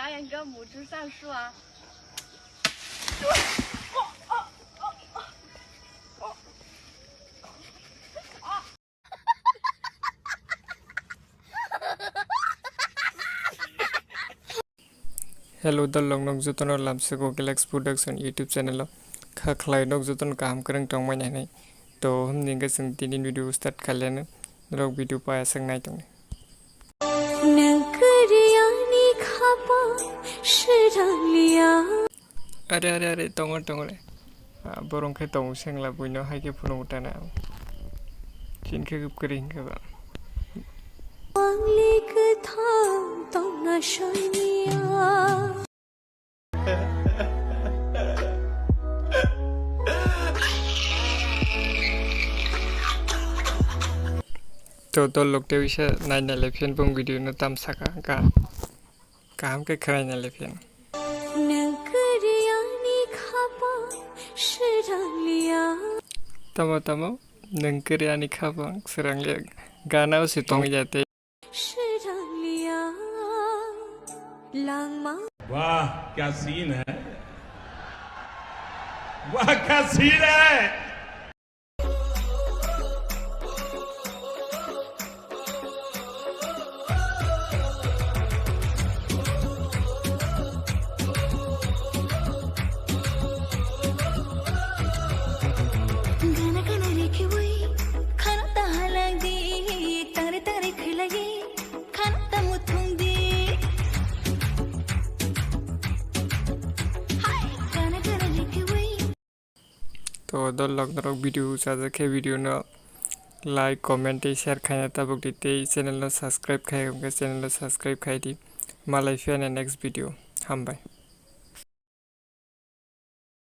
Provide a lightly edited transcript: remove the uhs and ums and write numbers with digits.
表演个母猪算术啊。Hello dalong nok jotono lamsego Galax Production YouTube channel kha khlai nok joton kam krang tong mai nai to humni ga sing tinin video start khalen rok video pa sang nai tong नगरियानी खापा शिरालिया अरे tong le borong khe tong sengla buino hai ke phuno utana chin khe gup kring ke ba वांगली कथा तोंगा शनिया to lok te wisa nai na le phen bong video no tam saka ka kam ke khrai na le phen नगरियानी Khapa शिरालिया tamo nengkeri ani khabang serang le gana si tong jate शिरालिया लांगमा वाह क्या scene है वाह क्या scene है गाना गाना रेखे वही खाना तहाला दी तारे तारे खिलाये खाना तमुथुंग दी हाय गाना गाना रेखे वही to lok norok video saja ke video no like comment share khai tabuk dite channel no subscribe khai channel no subscribe khai di malai fian next video hambai